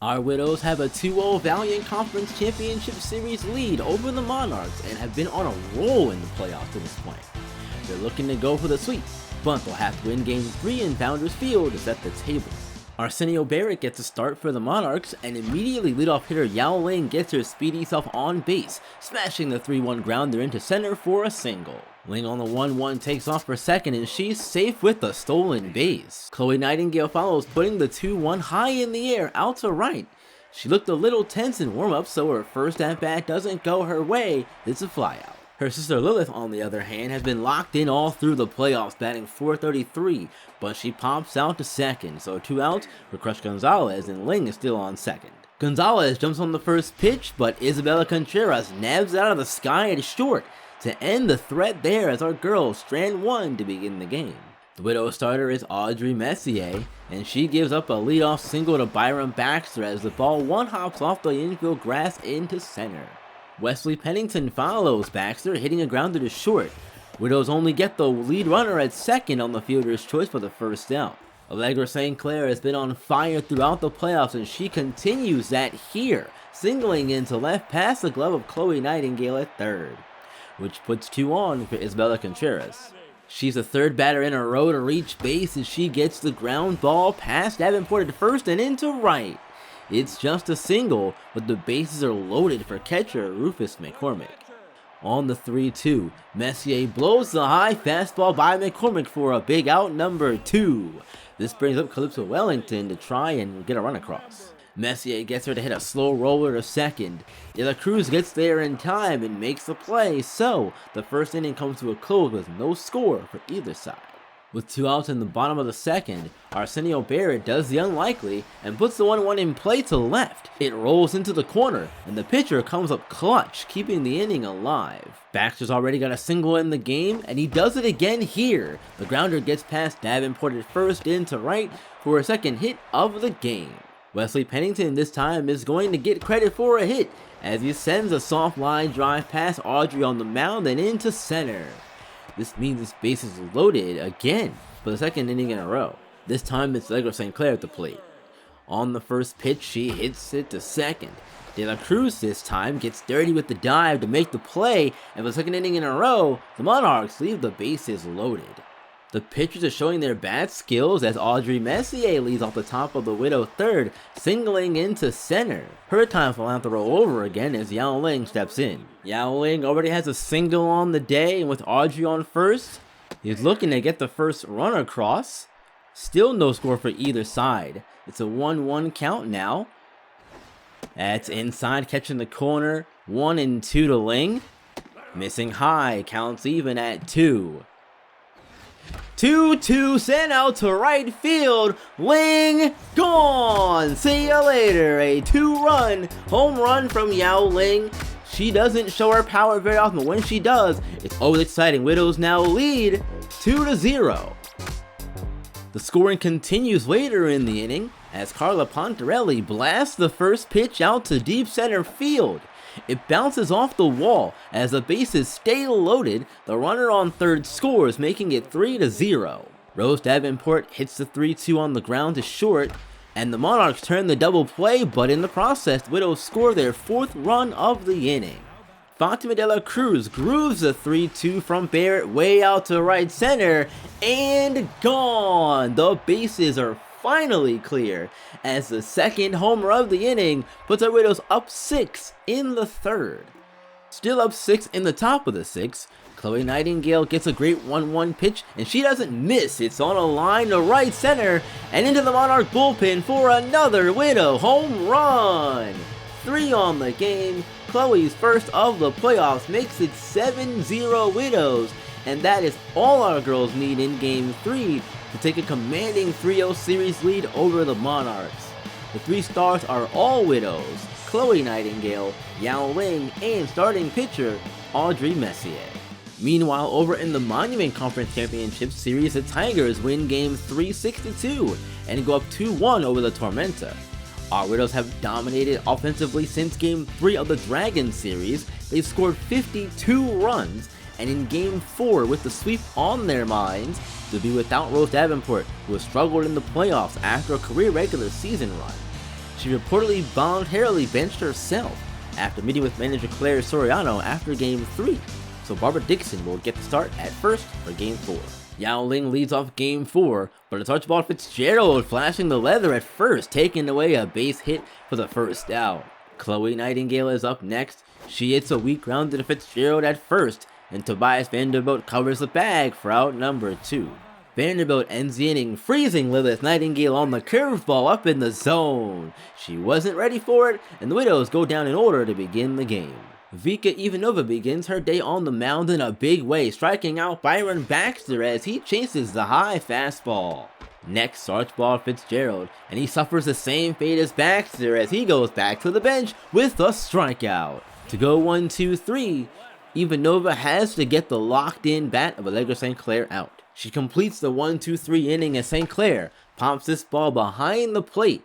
Our Widows have a 2-0 Valiant Conference Championship Series lead over the Monarchs and have been on a roll in the playoffs to this point. They're looking to go for the sweep, but they'll have to win Game 3 in Founders Field to set the table. Arsenio Barrett gets a start for the Monarchs, and immediately leadoff hitter Yao Ling gets her speedy self on base, smashing the 3-1 grounder into center for a single. Ling on the 1-1 takes off for second, and she's safe with the stolen base. Chloe Nightingale follows, putting the 2-1 high in the air out to right. She looked a little tense in warm-up, so her first at-bat doesn't go her way. It's a flyout. Her sister Lilith, on the other hand, has been locked in all through the playoffs, batting .433, but she pops out to second, so 2 outs for Crush Gonzalez, and Ling is still on second. Gonzalez jumps on the first pitch, but Isabella Contreras nabs it out of the sky at short to end the threat there as our girls strand one to begin the game. The Widow starter is Audrey Messier, and she gives up a leadoff single to Byron Baxter as the ball one-hops off the infield grass into center. Wesley Pennington follows Baxter, hitting a grounder to short. Widows only get the lead runner at second on the fielder's choice for the first out. Allegra St. Clair has been on fire throughout the playoffs, and she continues that here, singling into left past the glove of Chloe Nightingale at third, which puts 2 on for Isabella Contreras. She's the third batter in a row to reach base as she gets the ground ball past Davenport at first and into right. It's just a single, but the bases are loaded for catcher Rufus McCormick. On the 3-2, Messier blows the high fastball by McCormick for a big out number 2. This brings up Calypso Wellington to try and get a run across. Messier gets her to hit a slow roller to second. De La Cruz gets there in time and makes the play, so the first inning comes to a close with no score for either side. With 2 outs in the bottom of the second, Arsenio Barrett does the unlikely and puts the 1-1 in play to left. It rolls into the corner, and the pitcher comes up clutch, keeping the inning alive. Baxter's already got a single in the game, and he does it again here. The grounder gets past Davenport at first into right for a second hit of the game. Wesley Pennington this time is going to get credit for a hit, as he sends a soft line drive past Audrey on the mound and into center. This means this base is loaded again for the second inning in a row. This time it's Allegra St. Clair at the plate. On the first pitch, she hits it to second. De La Cruz this time gets dirty with the dive to make the play, and for the second inning in a row, the Monarchs leave the bases loaded. The pitchers are showing their bat skills as Audrey Messier leads off the top of the Widow third, singling into center. Her time will have to roll over again as Yao Ling steps in. Yao Ling already has a single on the day, and with Audrey on first, he's looking to get the first run across. Still no score for either side. It's a 1-1 count now. That's inside, catching the corner. 1-2 to Ling. Missing high, counts even at 2. 2-2 sent out to right field. Ling gone. See ya later. A 2-run home run from Yao Ling. She doesn't show her power very often, but when she does, it's always exciting. Widows now lead 2-0. The scoring continues later in the inning as Carla Pontarelli blasts the first pitch out to deep center field. It bounces off the wall as the bases stay loaded. The runner on third scores, making it 3-0. Rose Davenport hits the 3-2 on the ground to short, and the Monarchs turn the double play, but in the process, the Widows score their 4th run of the inning. Fatima De La Cruz grooves the 3-2 from Barrett way out to right center, and gone! The bases are finally clear as the second homer of the inning puts our Widows up 6 in the third. Still up 6 in the top of the 6th, Chloe Nightingale gets a great 1-1 pitch, and she doesn't miss. It's on a line to right center and into the Monarch bullpen for another Widow home run. 3 on the game. Chloe's first of the playoffs makes it 7-0 Widows, and that is all our girls need in Game 3 to take a commanding 3-0 series lead over the Monarchs. The 3 stars are all Widows: Chloe Nightingale, Yao Ling, and starting pitcher Audrey Messier. Meanwhile, over in the Monument Conference Championship Series, the Tigers win Game 3 6-2 and go up 2-1 over the Tormenta. Our Widows have dominated offensively since Game 3 of the Dragon Series. They've scored 52 runs, and in Game 4, with the sweep on their minds, they'll be without Rose Davenport, who has struggled in the playoffs after a career regular season run. she reportedly voluntarily benched herself after meeting with manager Claire Soriano after Game 3, so Barbara Dixon will get the start at first for Game 4. Yao Ling leads off Game 4, but it's Archibald Fitzgerald flashing the leather at first, taking away a base hit for the first out. Chloe Nightingale is up next. She hits a weak grounder to Fitzgerald at first, and Tobias Vanderbilt covers the bag for out number 2. Vanderbilt ends the inning, freezing Lilith Nightingale on the curveball up in the zone. She wasn't ready for it, and the Widows go down in order to begin the game. Vika Ivanova begins her day on the mound in a big way, striking out Byron Baxter as he chases the high fastball. Next, Archibald Fitzgerald, and he suffers the same fate as Baxter as he goes back to the bench with a strikeout. To go 1-2-3, Ivanova has to get the locked-in bat of Allegra St. Clair out. She completes the 1-2-3 inning as St. Clair pops this ball behind the plate.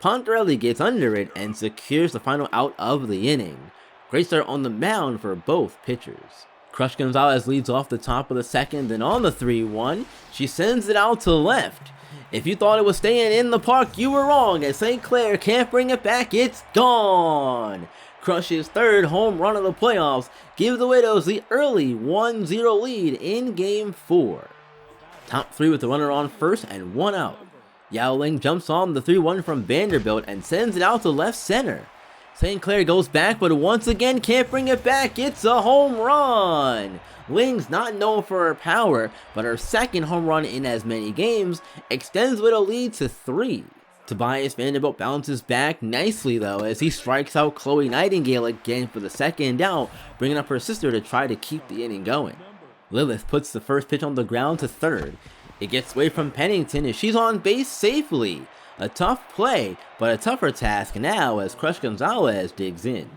Pontarelli gets under it and secures the final out of the inning. Great start on the mound for both pitchers. Crush Gonzalez leads off the top of the second, and on the 3-1, she sends it out to left. If you thought it was staying in the park, you were wrong, as St. Clair can't bring it back, it's gone! Crush's third home run of the playoffs gives the Widows the early 1-0 lead in Game 4. Top 3 with the runner on first and 1 out. Yao Ling jumps on the 3-1 from Vanderbilt and sends it out to left center. St. Clair goes back, but once again can't bring it back. It's a home run! Ling's not known for her power, but her second home run in as many games extends with a lead to 3. Tobias Vanderbilt bounces back nicely though as he strikes out Chloe Nightingale again for the second out, bringing up her sister to try to keep the inning going. Lilith puts the first pitch on the ground to third. It gets away from Pennington as she's on base safely. A tough play, but a tougher task now as Crush Gonzalez digs in.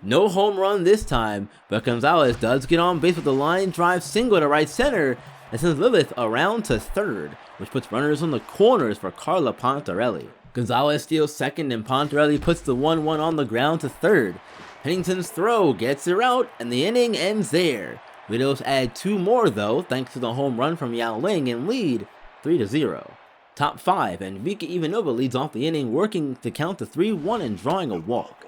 No home run this time, but Gonzalez does get on base with a line drive single to right center and sends Lilith around to third, which puts runners on the corners for Carla Pontarelli. Gonzalez steals second and Pontarelli puts the 1-1 on the ground to third. Pennington's throw gets her out and the inning ends there. Widows add 2 more though, thanks to the home run from Yao Ling, and lead 3-0. Top 5, and Vika Ivanova leads off the inning, working to count to 3-1 and drawing a walk.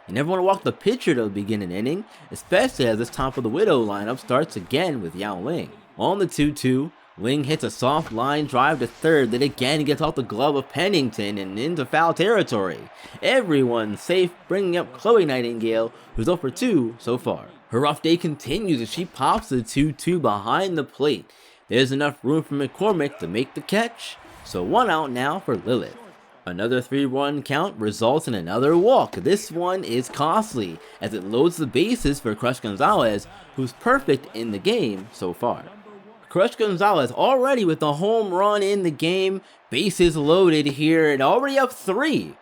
You never want to walk the pitcher to begin an inning, especially as this top of the Widow lineup starts again with Yao Ling. On the 2-2, Ling hits a soft line drive to third that again gets off the glove of Pennington and into foul territory. Everyone's safe, bringing up Chloe Nightingale, who's 0 for 2 so far. Her rough day continues as she pops the 2-2 behind the plate. There's enough room for McCormick to make the catch, so 1 out now for Lilith. Another 3-1 count results in another walk. This one is costly as it loads the bases for Crush Gonzalez, who's perfect in the game so far. Crush Gonzalez already with a home run in the game, bases loaded here and already up 3.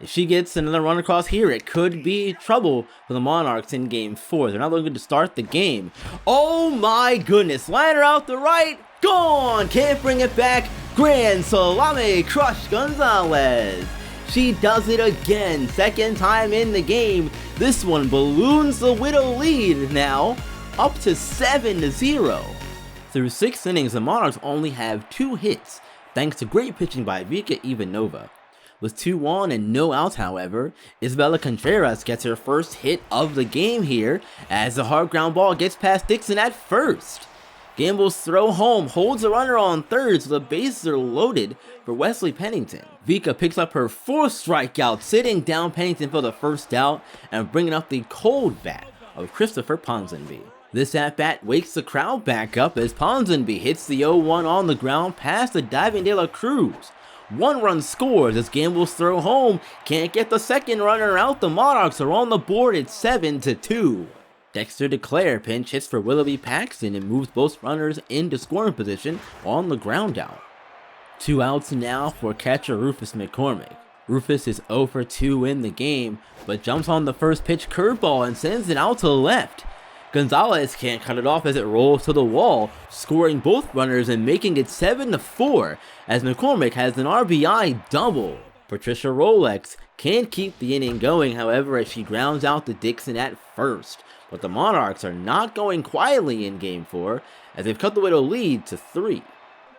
If she gets another run across here, it could be trouble for the Monarchs in Game 4. They're not looking to start the game. Oh my goodness, liner out the right, gone! Can't bring it back. Grand Salame Crush Gonzalez. She does it again, second time in the game. This one balloons the Widow lead now, up to 7-0. Through 6 innings, the Monarchs only have 2 hits, thanks to great pitching by Vika Ivanova. With 2 on and no outs, however, Isabella Contreras gets her first hit of the game here as the hard ground ball gets past Dixon at first. Gamble's throw home holds the runner on third, so the bases are loaded for Wesley Pennington. Vika picks up her 4th strikeout, sitting down Pennington for the first out and bringing up the cold bat of Christopher Ponsonby. This at-bat wakes the crowd back up as Ponsonby hits the 0-1 on the ground past the diving De La Cruz. 1 run scores as Gamble's throw home can't get the second runner out. The Monarchs are on the board at 7-2. Dexter DeClaire pinch hits for Willoughby Paxton and moves both runners into scoring position on the ground out. 2 outs now for catcher Rufus McCormick. Rufus is 0 for 2 in the game, but jumps on the first pitch curveball and sends it out to left. Gonzalez can't cut it off as it rolls to the wall, scoring both runners and making it 7-4 as McCormick has an RBI double. Patricia Rolex can't keep the inning going, however, as she grounds out to Dixon at first. But the Monarchs are not going quietly in Game 4 as they've cut the Widow lead to 3.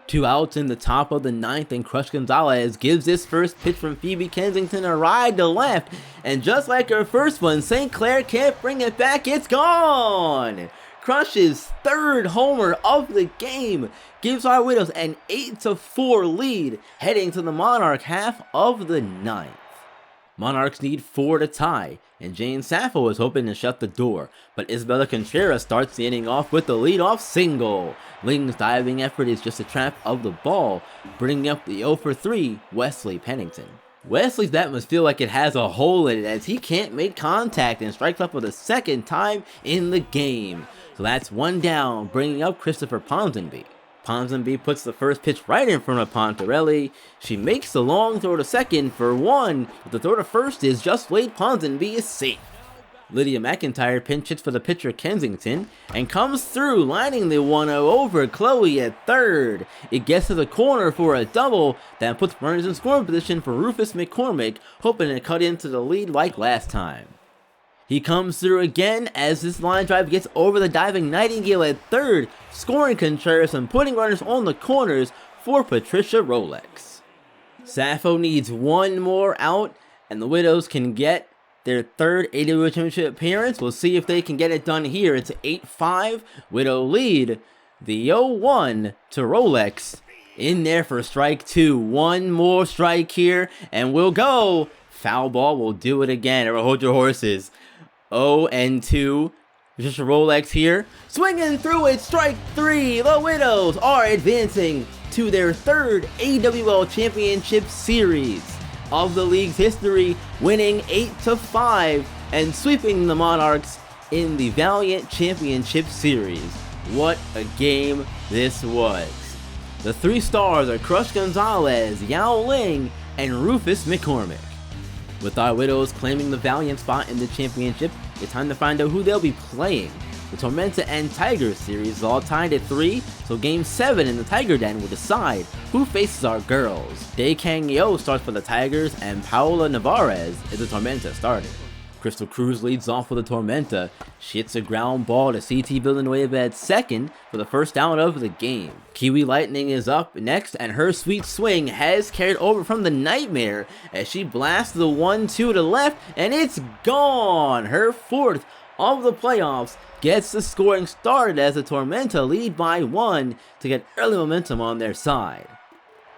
2 outs in the top of the 9th, and Crush Gonzalez gives this first pitch from Phoebe Kensington a ride to left, and just like her first one, St. Clair can't bring it back, it's gone! Crush's 3rd homer of the game gives our Widows an 8-4 lead heading to the Monarch half of the 9th. Monarchs need 4 to tie, and Jane Sappho is hoping to shut the door, but Isabella Contreras starts the inning off with the leadoff single. Ling's diving effort is just a trap of the ball, bringing up the 0-for-3 Wesley Pennington. Wesley's bat must feel like it has a hole in it as he can't make contact and strikes up for the 2nd time in the game. So that's 1 down, bringing up Christopher Ponsonby. Ponsonby puts the first pitch right in front of Pontarelli. She makes the long throw to second for 1, but the throw to first is just Wade. Ponsonby is safe. Lydia McIntyre pinch hits for the pitcher Kensington and comes through, lining the 1-0 over Chloe at 3rd. It gets to the corner for a double that puts runners in scoring position for Rufus McCormick, hoping to cut into the lead like last time. He comes through again as this line drive gets over the diving Nightingale at 3rd, scoring Contreras and putting runners on the corners for Patricia Rolex. Sappho needs 1 more out, and the Widows can get their 3rd AWL Championship appearance. We'll see if they can get it done here. It's 8-5, Widow lead. The 0-1 to Rolex in there for strike 2. 1 more strike here, and we'll go. Foul ball will do it again. Or hold your horses. 0-2. Patricia Rolex here. Swinging through it, strike 3. The Widows are advancing to their 3rd AWL Championship Series of the league's history, winning 8-5 and sweeping the Monarchs in the Valiant Championship Series. What a game this was. The 3 stars are Crush Gonzalez, Yao Ling, and Rufus McCormick. With our Widows claiming the Valiant spot in the championship, it's time to find out who they'll be playing. The Tormenta and Tigers series is all tied at 3, so Game 7 in the Tiger Den will decide who faces our girls. Dae Kang Yo starts for the Tigers, and Paola Navarez is the Tormenta starter. Crystal Cruz leads off with the Tormenta. She hits a ground ball to CT Villanueva at 2nd for the first out of the game. Kiwi Lightning is up next, and her sweet swing has carried over from the Nightmare as she blasts the 1-2 to left, and it's gone! Her 4th of the playoffs gets the scoring started as the Tormenta lead by 1 to get early momentum on their side.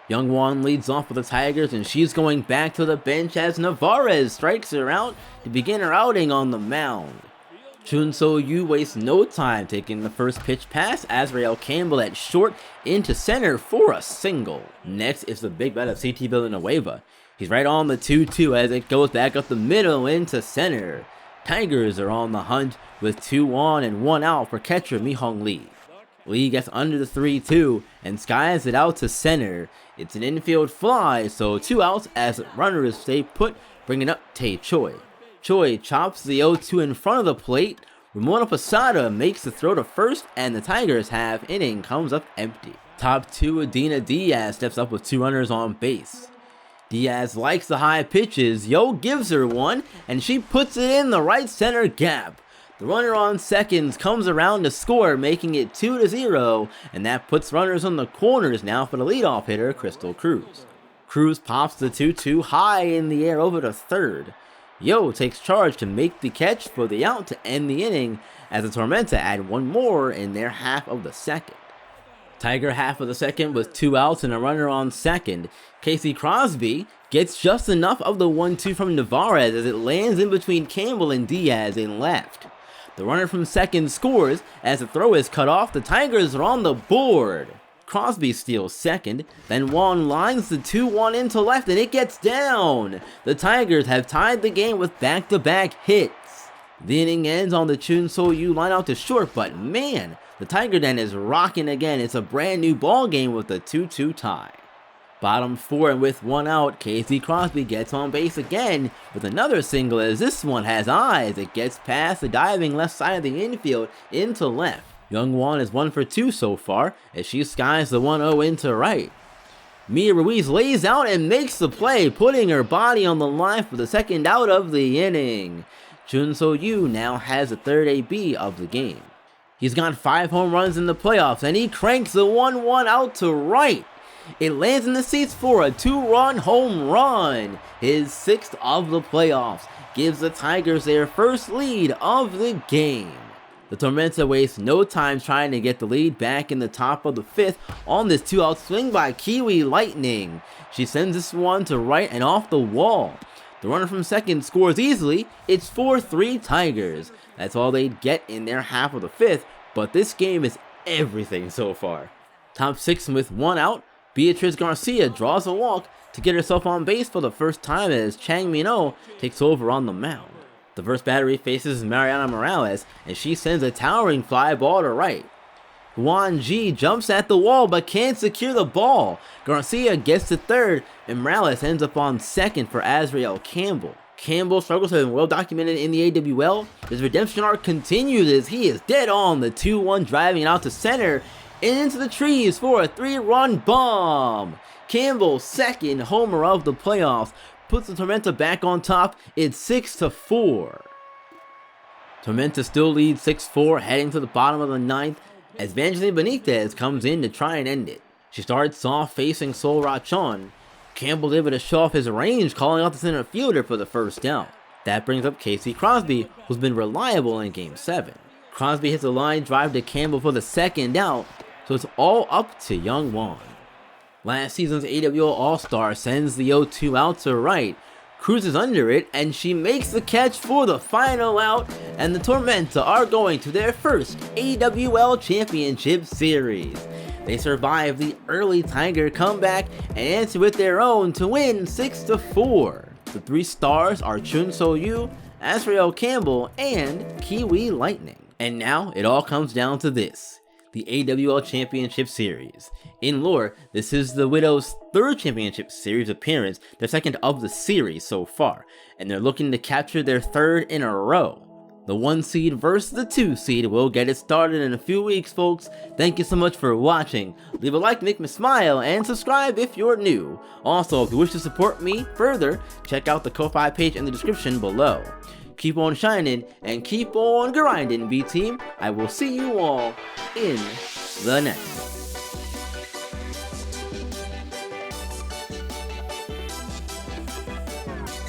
Youngwon leads off with the Tigers, and she's going back to the bench as Navarez strikes her out to begin her outing on the mound. Chun So-yu wastes no time taking the first pitch pass Azrael Campbell at short into center for a single. Next is the big bat of CT Villanueva. He's right on the 2-2 as it goes back up the middle into center. Tigers are on the hunt with 2 on and 1 out for catcher Mi-Hong Lee. Lee gets under the 3-2 and skies it out to center. It's an infield fly, so 2 outs as runners stay put, bringing up Tae Choi. Choi chops the 0-2 in front of the plate. Ramona Posada makes the throw to first, and the Tigers' half inning comes up empty. Top 2 Adina Diaz steps up with 2 runners on base. Diaz likes the high pitches. Yo gives her one, and she puts it in the right center gap. The runner on seconds comes around to score, making it 2-0, and that puts runners on the corners now for the leadoff hitter, Crystal Cruz. Cruz pops the 2-2 high in the air over to 3rd. Yo takes charge to make the catch for the out to end the inning, as the Tormenta add 1 more in their half of the 2nd. Tiger half of the 2nd with 2 outs and a runner on 2nd. Casey Crosby gets just enough of the 1-2 from Navarez as it lands in between Campbell and Diaz in left. The runner from 2nd scores as the throw is cut off. The Tigers are on the board. Crosby steals 2nd, then Wong lines the 2-1 into left and it gets down. The Tigers have tied the game with back-to-back hits. The inning ends on the Chun So-yu line out to short, but man, the Tiger Den is rocking again. It's a brand new ball game with a 2-2 tie. Bottom 4 and with 1 out, Casey Crosby gets on base again with another single as this one has eyes. It gets past the diving left side of the infield into left. Youngwon is 1 for 2 so far as she skies the 1-0 into right. Mia Ruiz lays out and makes the play, putting her body on the line for the 2nd out of the inning. Chun So-yu now has the 3rd AB of the game. He's got 5 home runs in the playoffs, and he cranks the 1-1 out to right. It lands in the seats for a 2-run home run. His 6th of the playoffs gives the Tigers their first lead of the game. The Tormenta wastes no time trying to get the lead back in the top of the 5th on this 2-out swing by Kiwi Lightning. She sends this one to right and off the wall. The runner from second scores easily. It's 4-3 Tigers. That's all they'd get in their half of the 5th, but this game is everything so far. Top 6 with 1 out, Beatriz Garcia draws a walk to get herself on base for the first time as Chang Min-oh takes over on the mound. The first batter faces Mariana Morales, and she sends a towering fly ball to right. Juan G jumps at the wall but can't secure the ball. Garcia gets to third, and Morales ends up on second for Azrael Campbell. Campbell's struggles have been well documented in the AWL. His redemption arc continues as he is dead on the 2-1 driving it out to center and into the trees for a 3-run bomb. Campbell's second homer of the playoffs puts the Tormenta back on top. It's 6-4. Tormenta still leads 6-4 heading to the bottom of the 9th as Evangeline Benitez comes in to try and end it. She starts off facing Sol Rachon. Campbell's able to show off his range, calling out the center fielder for the first out. That brings up Casey Crosby, who's been reliable in Game 7. Crosby hits a line drive to Campbell for the second out, so it's all up to Young Won. Last season's AWL All-Star sends the 0-2 out to right, cruises under it, and she makes the catch for the final out, and the Tormenta are going to their first AWL Championship Series. They survive the early Tiger comeback and answer with their own to win 6-4. The 3 stars are Chun So-yu, Azrael Campbell, and Kiwi Lightning. And now it all comes down to this: the AWL Championship Series. In lore, this is the Widows' 3rd Championship Series appearance, their 2nd of the series so far, and they're looking to capture their 3rd in a row. The 1 seed versus the 2 seed will get it started in a few weeks, folks. Thank you so much for watching. Leave a like to make me smile, and subscribe if you're new. Also, if you wish to support me further, check out the Ko-Fi page in the description below. Keep on shining and keep on grinding, B-Team. I will see you all in the next.